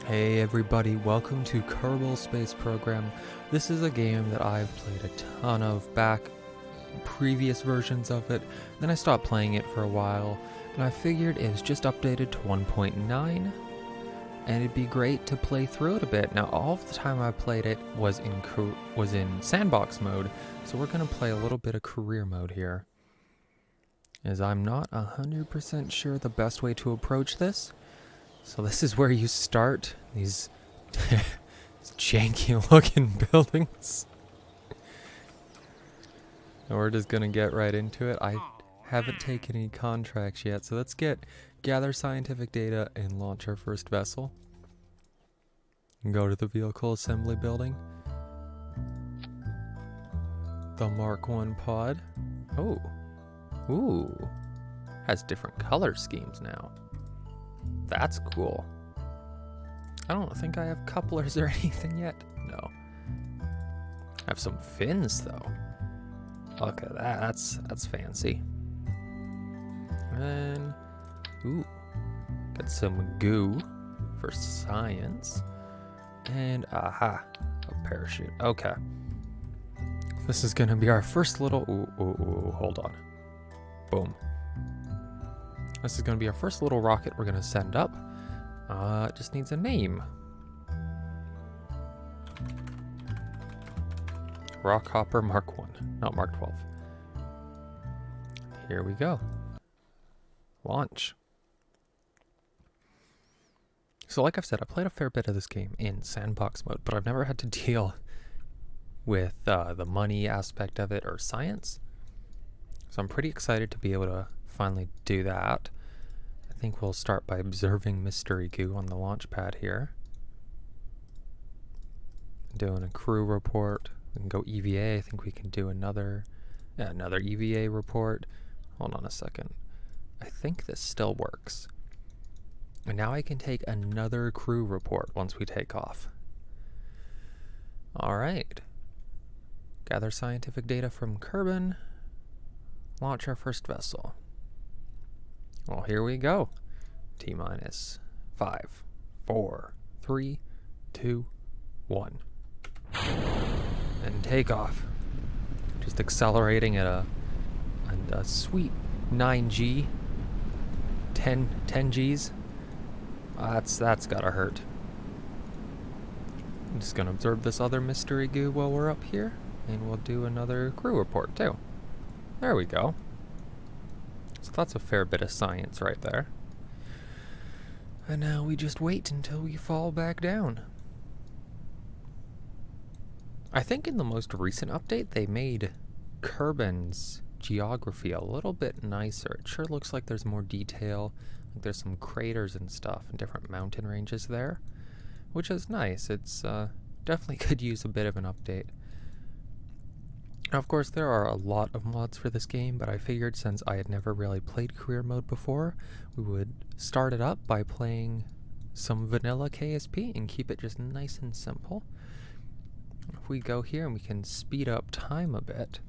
Hey everybody, welcome to Kerbal Space Program. This is a game that I've played a ton of back in previous versions of it, then I stopped playing it for a while, and I figured it was just updated to 1.9, and it'd be great to play through it a bit. Now all of the time I played it was in sandbox mode, so we're going to play a little bit of career mode here, as I'm not 100% sure the best way to approach this. So this is where you start, these janky looking buildings. And we're just gonna get right into it. I haven't taken any contracts yet, so let's gather scientific data and launch our first vessel. And go to the vehicle assembly building. The Mark 1 pod. Oh. Ooh. Has different color schemes now. That's cool. I don't think I have couplers or anything yet. No. I have some fins though. Look at that. That's fancy. And ooh, got some goo for science. And aha, a parachute. Okay. This is gonna be our first little. Ooh, hold on. Boom. This is going to be our first little rocket we're going to send up. It just needs a name. Rockhopper Mark 1, not Mark 12. Here we go. Launch. So like I've said, I played a fair bit of this game in sandbox mode, but I've never had to deal with the money aspect of it or science. So I'm pretty excited to be able to finally do that. I think we'll start by observing mystery goo on the launch pad here. Doing a crew report. We can go EVA. I think we can do another EVA report. Hold on a second. I think this still works. And now I can take another crew report once we take off. All right. Gather scientific data from Kerbal. Launch our first vessel. Well, here we go. T-minus 5, 4, 3, 2, 1. And take off. Just accelerating at a sweet 9G. 10 Gs. That's gotta hurt. I'm just gonna observe this other mystery goo while we're up here, and we'll do another crew report too. There we go. So that's a fair bit of science right there. And now we just wait until we fall back down. I think in the most recent update they made Kerbal's geography a little bit nicer. It sure looks like there's more detail. Like there's some craters and stuff and different mountain ranges there, which is nice. It's definitely could use a bit of an update. Now, of course, there are a lot of mods for this game, but I figured since I had never really played career mode before, we would start it up by playing some vanilla KSP and keep it just nice and simple. If we go here and we can speed up time a bit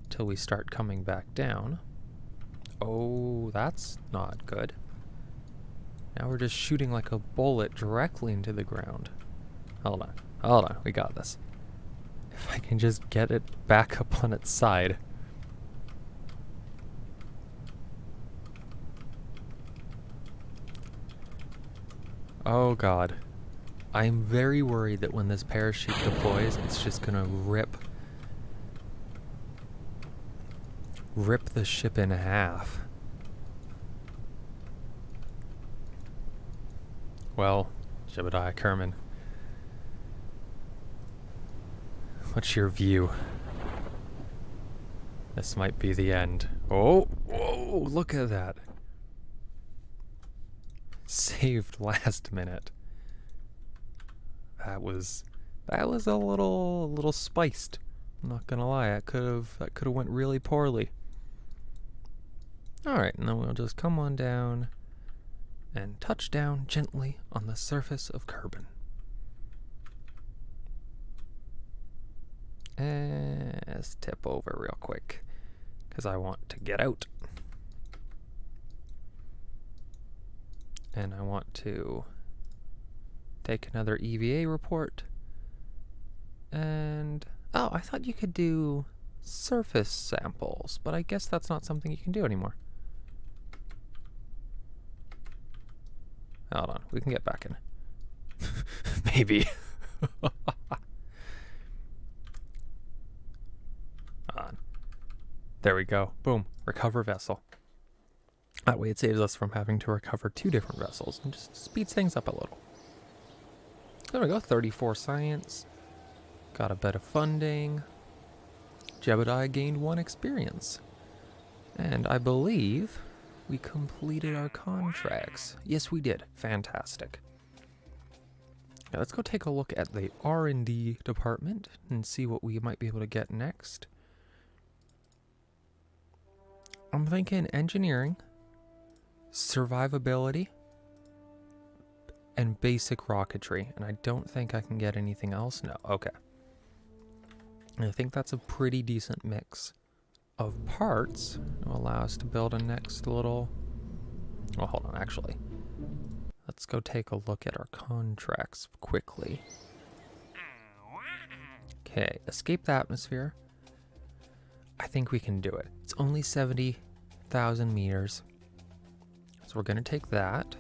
till we start coming back down. Oh, that's not good. Now we're just shooting like a bullet directly into the ground. Hold on, we got this. If I can just get it back up on its side. Oh god. I'm very worried that when this parachute deploys, it's just gonna rip the ship in half. Well, Jebediah Kerman, what's your view? This might be the end. Oh, whoa, look at that. Saved last minute. That was a little spiced. I'm not gonna lie, that could have went really poorly. Alright, and then we'll just come on down and touch down gently on the surface of Kerbal. And let's tip over real quick, because I want to get out. And I want to Take another EVA report. And, oh, I thought you could do surface samples, but I guess that's not something you can do anymore. Hold on, we can get back in. Maybe. On. There we go. Boom. Recover vessel. That way it saves us from having to recover 2 different vessels and just speeds things up a little. There we go. 34 science. Got a bit of funding. Jebediah gained 1 experience. And I believe we completed our contracts. Yes, we did. Fantastic. Now let's go take a look at the R&D department and see what we might be able to get next. I'm thinking engineering, survivability, and basic rocketry. And I don't think I can get anything else. No, okay. I think that's a pretty decent mix of parts. It will allow us to build a next little... Well, hold on, actually. Let's go take a look at our contracts quickly. Okay, escape the atmosphere. I think we can do it. It's only 70,000 meters. So we're going to take that.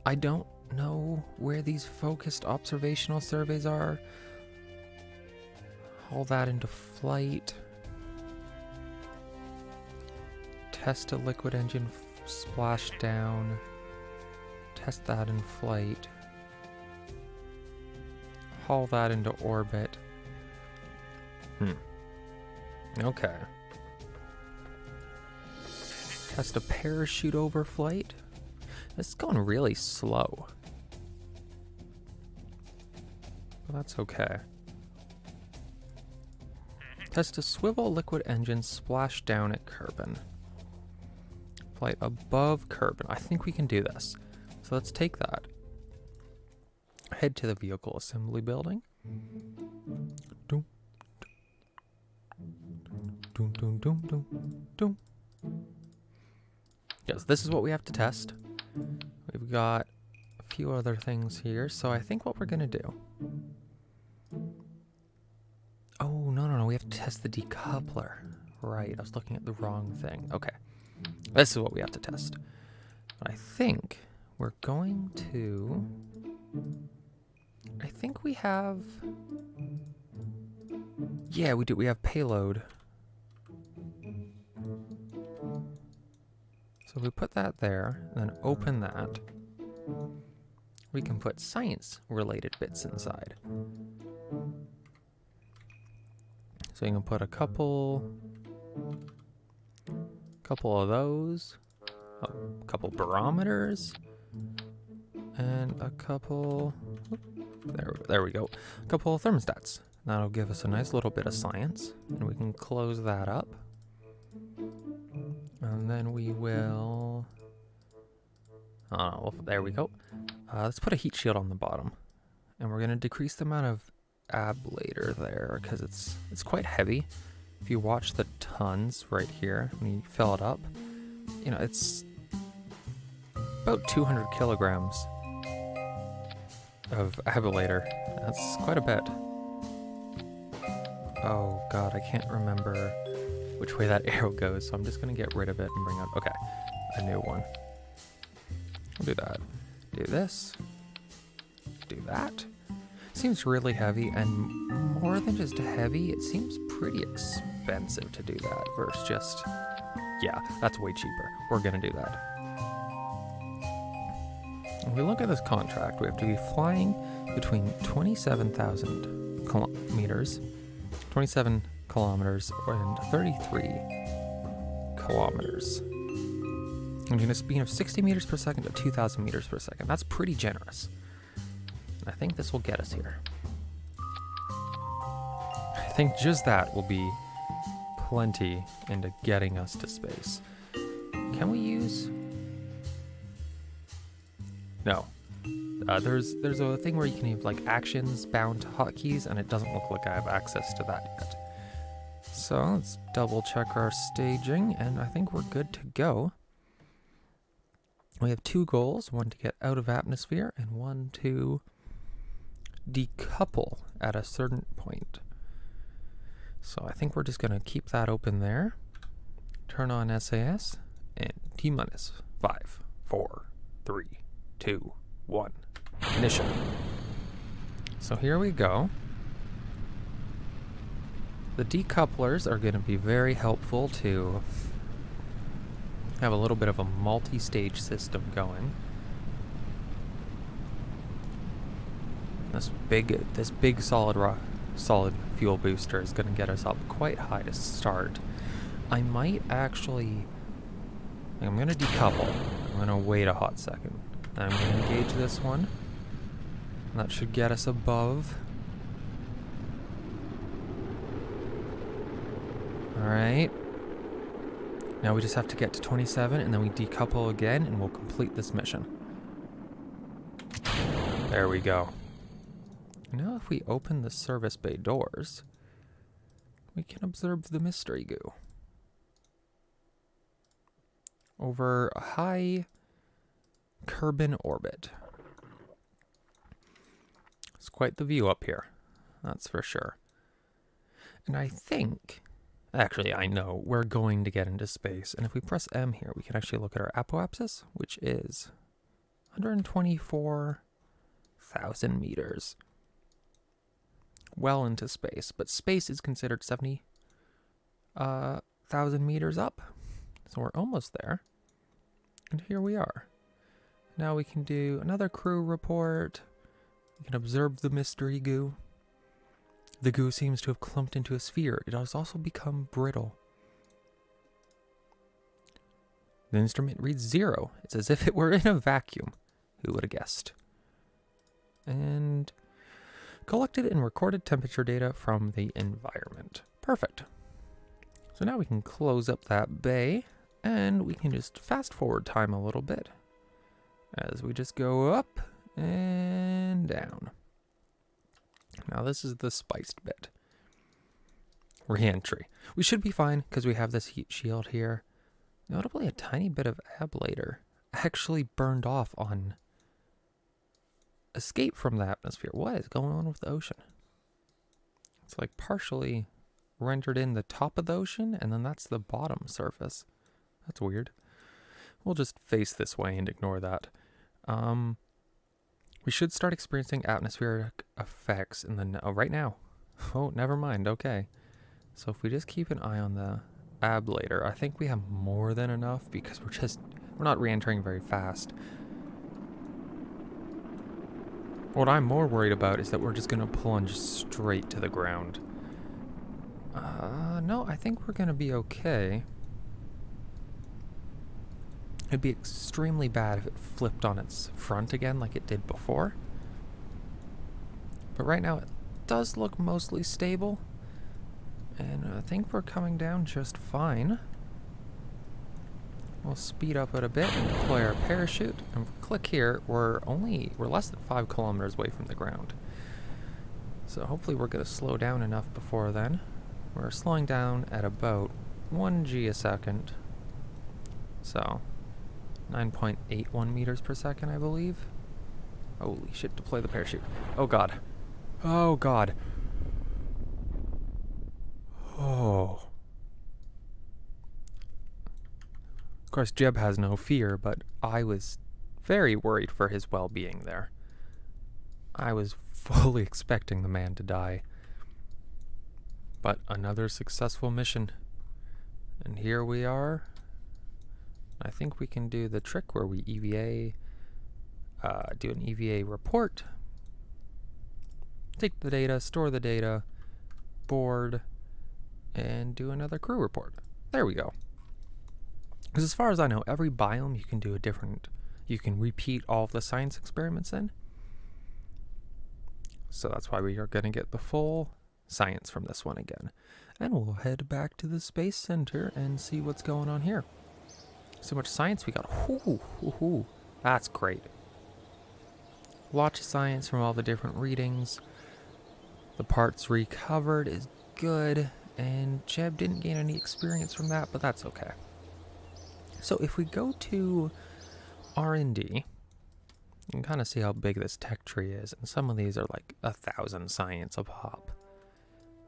I don't know where these focused observational surveys are. Haul that into flight. Test a liquid engine splashdown. Test that in flight. Haul that into orbit. Okay. Test a parachute over flight. This is going really slow. But that's okay. Test a swivel liquid engine splashdown at Kerbal. Flight above Kerbal. I think we can do this. So let's take that. Head to the vehicle assembly building. Doom. Doom, doom, doom, doom, doom. Yes, this is what we have to test. We've got a few other things here, so I think what we're gonna do... Oh, no, we have to test the decoupler. Right, I was looking at the wrong thing. Okay, this is what we have to test. I think we're going to... I think we have... Yeah, we do. We have payload. So if we put that there, and then open that, we can put science-related bits inside. So you can put a couple of those, a couple barometers, and a couple, there we go, a couple of thermostats. That'll give us a nice little bit of science, and we can close that up. And then we will, well, there we go. Let's put a heat shield on the bottom, and we're going to decrease the amount of ablator there because it's quite heavy. If you watch the tons right here, when you fill it up, you know, it's about 200 kilograms of ablator. That's quite a bit. Oh god, I can't remember which way that arrow goes, so I'm just gonna get rid of it and bring out, okay, a new one. We'll do that. Do this. Do that. Seems really heavy, and more than just heavy, it seems pretty expensive to do that versus just, yeah, that's way cheaper. We're gonna do that. When we look at this contract, we have to be flying between 27,000 kilometers, 27 kilometers, and 33 kilometers. And in a speed of 60 meters per second to 2,000 meters per second. That's pretty generous. I think this will get us here. I think just that will be plenty into getting us to space. Can we use... No. There's a thing where you can have like actions bound to hotkeys, and it doesn't look like I have access to that yet. So let's double check our staging, and I think we're good to go. We have 2 goals, one to get out of atmosphere and one to decouple at a certain point. So I think we're just going to keep that open there. Turn on SAS and T-minus 5, 4, 3, 2, 1. Ignition. So here we go. The decouplers are going to be very helpful to have a little bit of a multi-stage system going. This big solid fuel booster is going to get us up quite high to start. I might actually... I'm going to decouple. I'm going to wait a hot second. I'm going to engage this one. That should get us above. Alright. Now we just have to get to 27 and then we decouple again and we'll complete this mission. There we go. Now if we open the service bay doors, we can observe the mystery goo. Over a high Kerbal orbit. It's quite the view up here, that's for sure. And I think, actually I know, we're going to get into space. And if we press M here, we can actually look at our apoapsis, which is 124,000 meters. Well into space, but space is considered 70,000 meters up. So we're almost there. And here we are. Now we can do another crew report. We can observe the mystery goo. The goo seems to have clumped into a sphere. It has also become brittle. The instrument reads 0. It's as if it were in a vacuum. Who would have guessed? And collected and recorded temperature data from the environment. Perfect. So now we can close up that bay and we can just fast forward time a little bit as we just go up and down. Now this is the spiced bit. Re-entry. We should be fine because we have this heat shield here. Notably a tiny bit of ablator actually burned off on escape from the atmosphere. What is going on with the ocean? It's like partially rendered in the top of the ocean and then that's the bottom surface. That's weird. We'll just face this way and ignore that. We should start experiencing atmospheric effects in the right now. Oh, never mind. Okay. So if we just keep an eye on the ablator, I think we have more than enough because we're not re-entering very fast. What I'm more worried about is that we're just going to plunge straight to the ground. No, I think we're going to be okay. It'd be extremely bad if it flipped on its front again like it did before. But right now it does look mostly stable. And I think we're coming down just fine. We'll speed up it a bit and deploy our parachute. And if we click here, we're less than 5 kilometers away from the ground. So hopefully we're going to slow down enough before then. We're slowing down at about 1 G a second. So 9.81 meters per second, I believe. Holy shit, deploy the parachute. Oh god. Oh god. Oh. Of course, Jeb has no fear, but I was very worried for his well-being there. I was fully expecting the man to die. But another successful mission. And here we are. I think we can do the trick where we EVA, do an EVA report, take the data, store the data, board, and do another crew report. There we go. Because as far as I know, every biome you can do you can repeat all of the science experiments in. So that's why we are going to get the full science from this one again. And we'll head back to the Space Center and see what's going on here. So much science we got. Ooh, that's great. Lots of science from all the different readings. The parts recovered is good. And Jeb didn't gain any experience from that, but that's okay. So if we go to R&D, You can kind of see how big this tech tree is, and some of these are like 1,000 science a pop.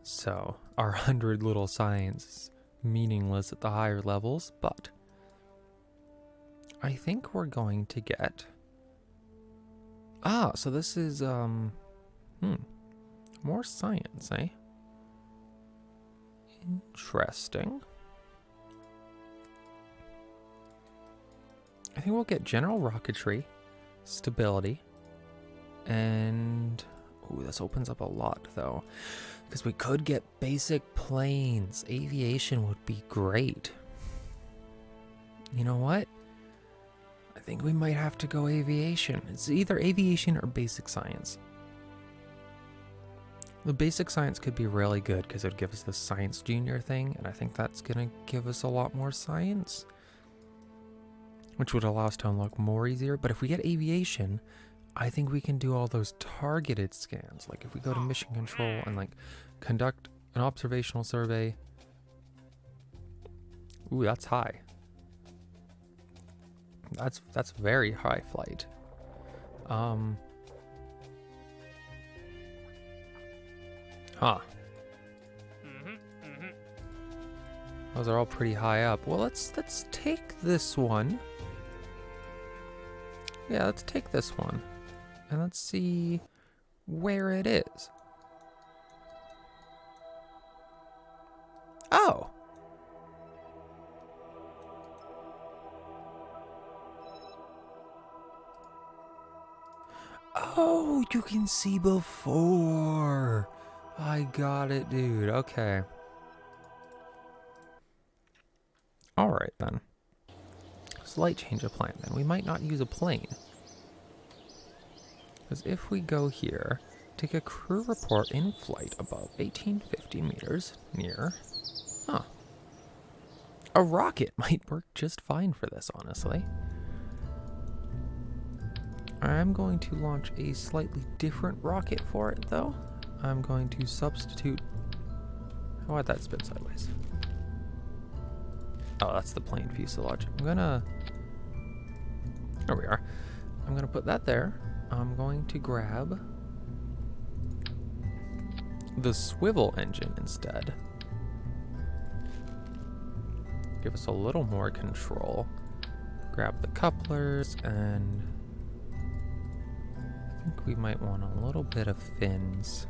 So our 100 little science is meaningless at the higher levels, but I think we're going to get... so this is, more science, eh? Interesting. I think we'll get general rocketry, stability, and... Ooh, this opens up a lot, though. Because we could get basic planes. Aviation would be great. You know what? I think we might have to go aviation. It's either aviation or basic science. The basic science could be really good because it would give us the science junior thing, and I think that's going to give us a lot more science, which would allow us to unlock more easier. But if we get aviation, I think we can do all those targeted scans. Like if we go to mission control and like conduct an observational survey. Ooh, that's high. That's very high flight. Those are all pretty high up. Well, let's take this one. Yeah, let's take this one. And let's see where it is. Oh! Oh, you can see before. I got it, dude. Okay. Alright, then. Slight change of plan, then. We might not use a plane. Because if we go here, take a crew report in flight above 1850 meters near... Huh. A rocket might work just fine for this, honestly. I'm going to launch a slightly different rocket for it, though. I'm going to substitute... How about that spin sideways? Oh, that's the plane fuselage. I'm gonna... There we are. I'm gonna put that there. I'm going to grab the swivel engine instead. Give us a little more control. Grab the couplers, and I think we might want a little bit of fins.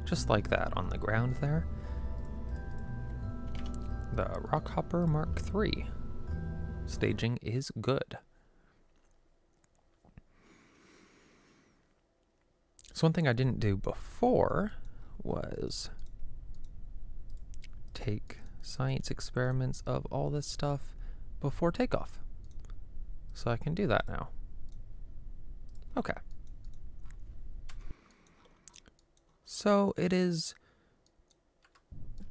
Just like that on the ground there. The Rockhopper Mark III. Staging is good. So one thing I didn't do before was take science experiments of all this stuff before takeoff. So I can do that now. Okay. So it is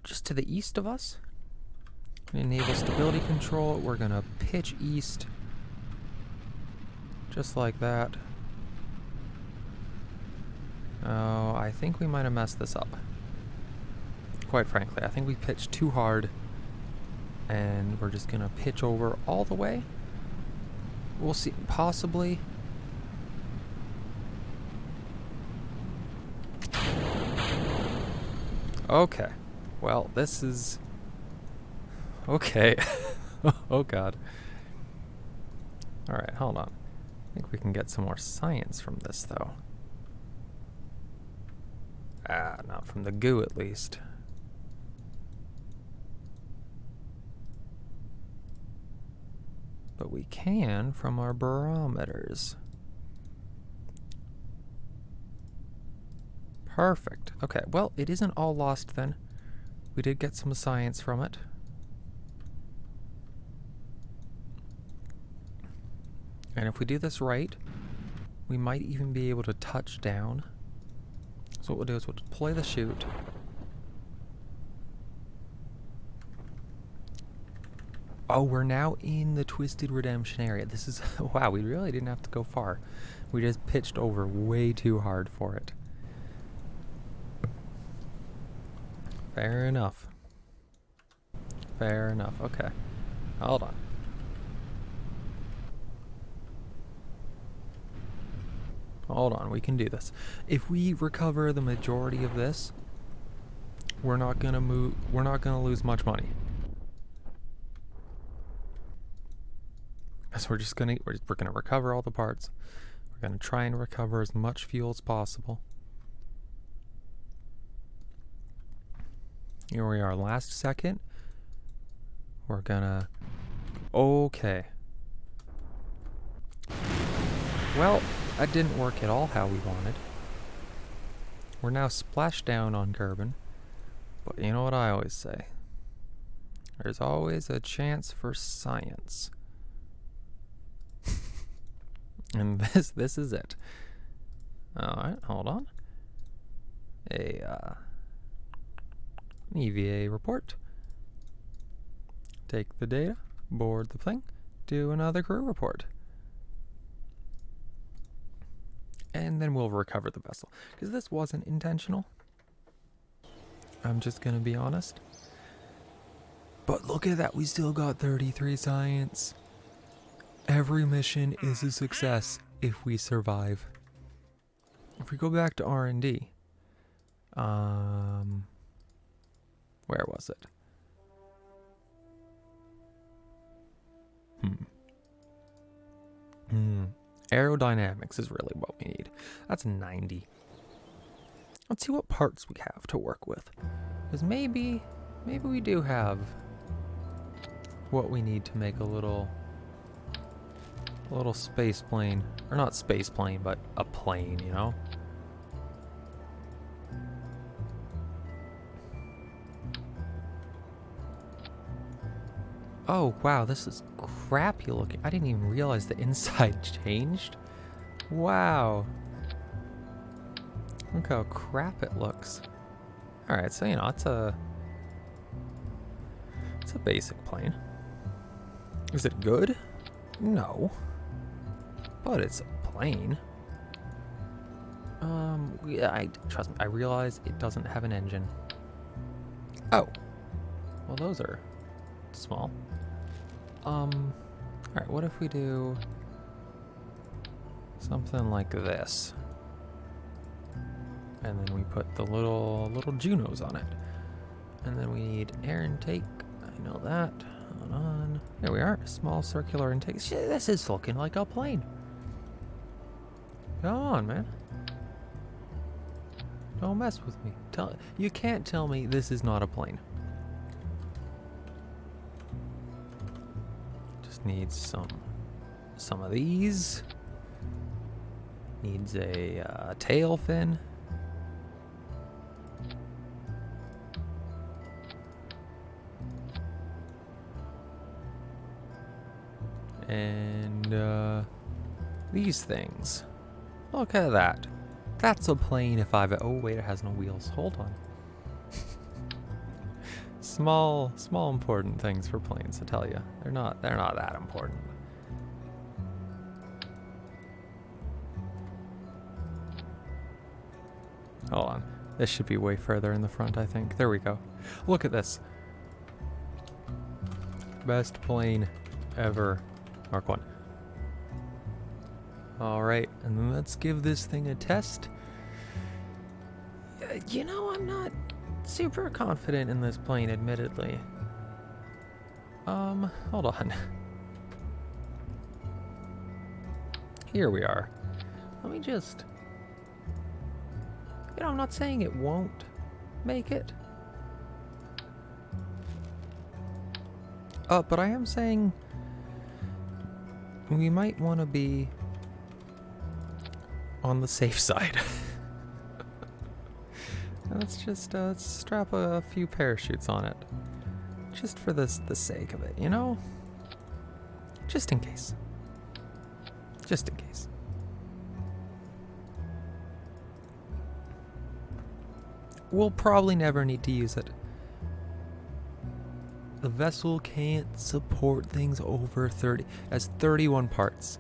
just to the east of us. Enable stability control. We're gonna pitch east. Just like that. Oh, I think we might have messed this up. Quite frankly, I think we pitched too hard. And we're just gonna pitch over all the way. We'll see, possibly. Okay. Well, this is... Okay. Oh, God. Alright, hold on. I think we can get some more science from this, though. Not from the goo, at least. But we can from our barometers. Perfect. Okay, well, it isn't all lost then. We did get some science from it. And if we do this right, we might even be able to touch down. So what we'll do is we'll deploy the chute. Oh, we're now in the Twisted Redemption area. This is... Wow, we really didn't have to go far. We just pitched over way too hard for it. Fair enough. Fair enough. Okay. Hold on. Hold on, we can do this. If we recover the majority of this, we're not gonna lose much money. So we're gonna recover all the parts. We're gonna try and recover as much fuel as possible. Here we are, last second. We're gonna... Okay. Well, that didn't work at all how we wanted. We're now splashed down on Kerbal. But you know what I always say? There's always a chance for science. And this is it. Alright, hold on. An EVA report. Take the data, board the thing, do another crew report. And then we'll recover the vessel. Because this wasn't intentional. I'm just gonna be honest. But look at that, we still got 33 science. Every mission is a success if we survive. If we go back to R&D, where was it? Aerodynamics is really what we need. That's 90. Let's see what parts we have to work with. Because maybe we do have what we need to make a little space plane. Or not space plane, but a plane, you know? Oh, wow, this is crappy looking. I didn't even realize the inside changed. Wow. Look how crap it looks. Alright, so, you know, it's a basic plane. Is it good? No. But it's a plane. Trust me, I realize it doesn't have an engine. Oh. Well, those are small. Alright, what if we do something like this? And then we put the little Junos on it. And then we need air intake. I know that. Hold on. Here we are. Small circular intake. Shit, this is looking like a plane. Come on, man. Don't mess with me. You can't tell me this is not a plane. Needs some of these. Needs a tail fin. And these things. Look at that. That's a plane if I've... Oh wait, it has no wheels. Hold on. Small important things for planes, I tell you. They're not that important. Hold on. This should be way further in the front, I think. There we go. Look at this. Best plane ever. Mark 1. Alright, and then let's give this thing a test. You know, I'm not super confident in this plane, admittedly. Hold on. Here we are. Let me just... You know, I'm not saying it won't make it. But I am saying we might want to be on the safe side. Let's just strap a few parachutes on it. Just for the sake of it, you know? Just in case. Just in case. We'll probably never need to use it. The vessel can't support things over 30. It has 31 parts.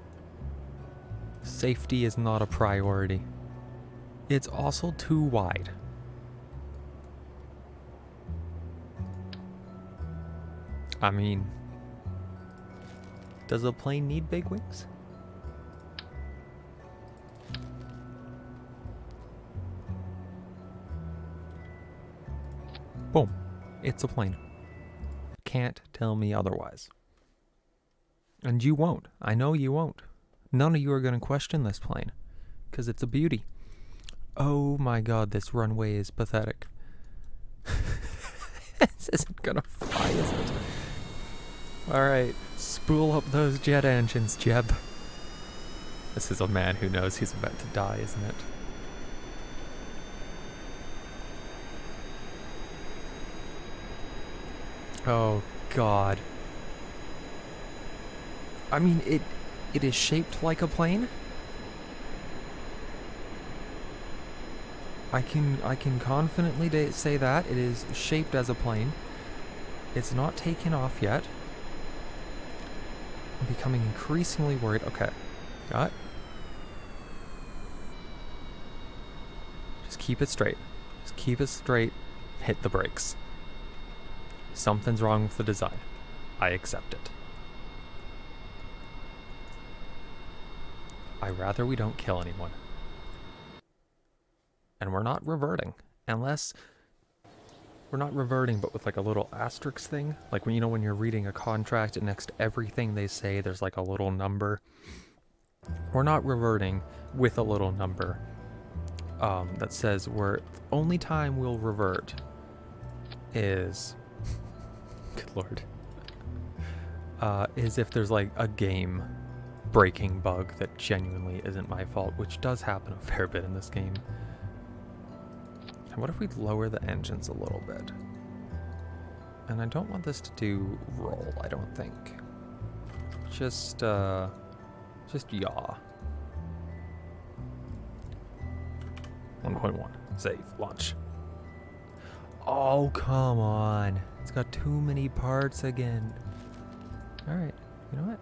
Safety is not a priority. It's also too wide. I mean, does a plane need big wings? Boom. It's a plane. Can't tell me otherwise. And you won't. I know you won't. None of you are going to question this plane. Because it's a beauty. Oh my god, this runway is pathetic. This isn't going to fly, is it? Alright, spool up those jet engines, Jeb. This is a man who knows he's about to die, isn't it? Oh god. I mean, it is shaped like a plane. I can confidently say that it is shaped as a plane. It's not taken off yet. I'm becoming increasingly worried. Okay, got it. Just keep it straight. Just keep it straight. Hit the brakes. Something's wrong with the design. I accept it. I'd rather we don't kill anyone. And we're not reverting. Unless... We're not reverting, but with like a little asterisk thing. Like when, you know, when you're reading a contract and next to everything they say, there's like a little number. We're not reverting with a little number that says we're... Only time we'll revert is... Good lord. Is if there's like a game breaking bug that genuinely isn't my fault, which does happen a fair bit in this game. And what if we lower the engines a little bit? And I don't want this to do roll, I don't think. Just yaw. .1. Save. Launch. Oh, come on. It's got too many parts again. Alright, you know what?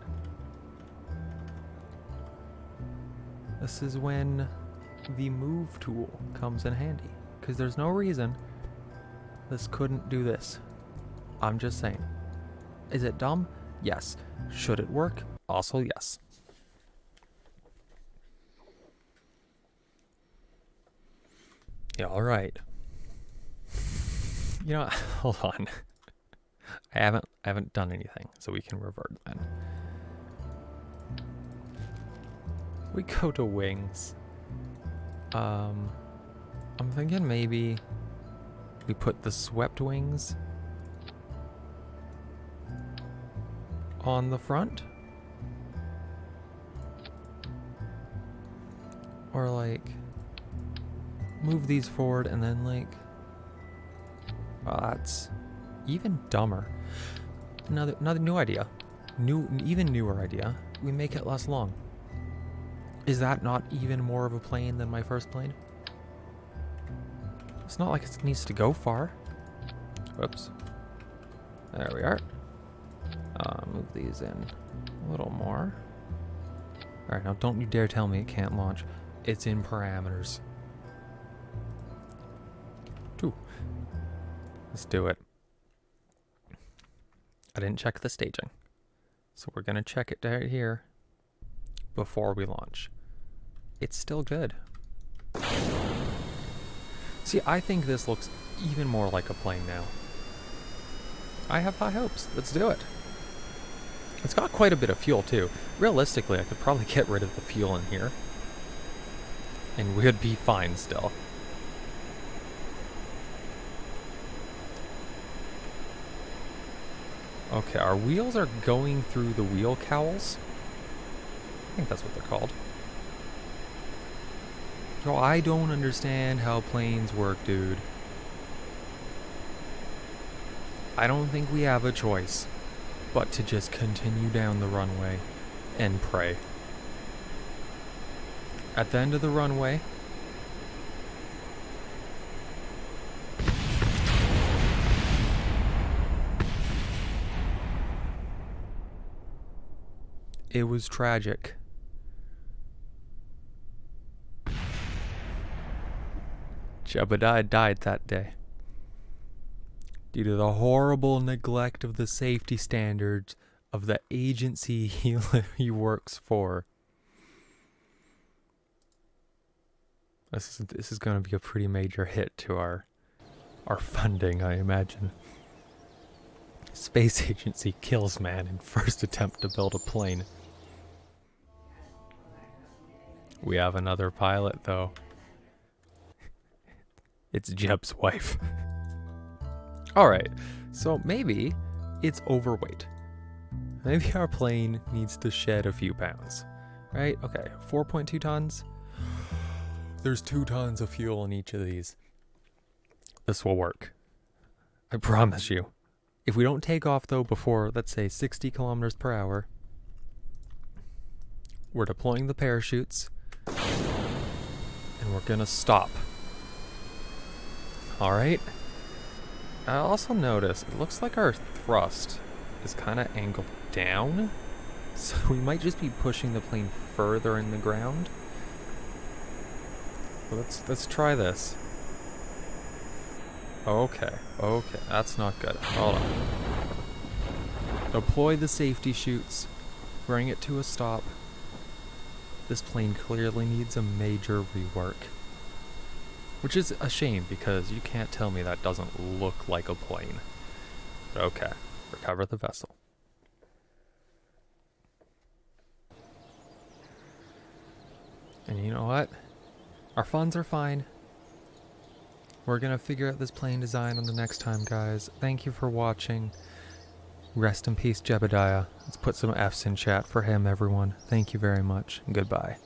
This is when the move tool comes in handy. Because there's no reason this couldn't do this. I'm just saying. Is it dumb? Yes. Should it work? Also yes. Yeah, alright. You know, hold on. I haven't done anything, so we can revert then. We go to wings. I'm thinking maybe we put the swept wings on the front. Or like move these forward and then like... Oh, that's even dumber. Another new idea. Even newer idea. We make it less long. Is that not even more of a plane than my first plane? It's not like it needs to go far. Whoops. There we are. Move these in a little more. Alright, now don't you dare tell me it can't launch. It's in parameters. 2. Let's do it. I didn't check the staging. So we're going to check it right here before we launch. It's still good. See, I think this looks even more like a plane now. I have high hopes. Let's do it. It's got quite a bit of fuel too. Realistically, I could probably get rid of the fuel in here. And we'd be fine still. Okay, our wheels are going through the wheel cowls. I think that's what they're called. Yo, I don't understand how planes work, dude. I don't think we have a choice but to just continue down the runway and pray. At the end of the runway, it was tragic. Jebediah died that day due to the horrible neglect of the safety standards of the agency he works for. This is going to be a pretty major hit to our our funding, I imagine. Space agency kills man in first attempt to build a plane. We have another pilot, though. It's Jeb's wife. Alright, so maybe it's overweight. Maybe our plane needs to shed a few pounds. Right? Okay, 4.2 tons. There's 2 tons of fuel in each of these. This will work. I promise you. If we don't take off, though, before, let's say, 60 kilometers per hour, we're deploying the parachutes, and we're gonna stop. Alright? I also notice, it looks like our thrust is kind of angled down, so we might just be pushing the plane further in the ground. Let's try this. Okay, that's not good. Hold on. Deploy the safety chutes. Bring it to a stop. This plane clearly needs a major rework. Which is a shame, because you can't tell me that doesn't look like a plane. But okay, recover the vessel. And you know what? Our funds are fine. We're gonna figure out this plane design on the next time, guys. Thank you for watching. Rest in peace, Jebediah. Let's put some F's in chat for him, everyone. Thank you very much. Goodbye.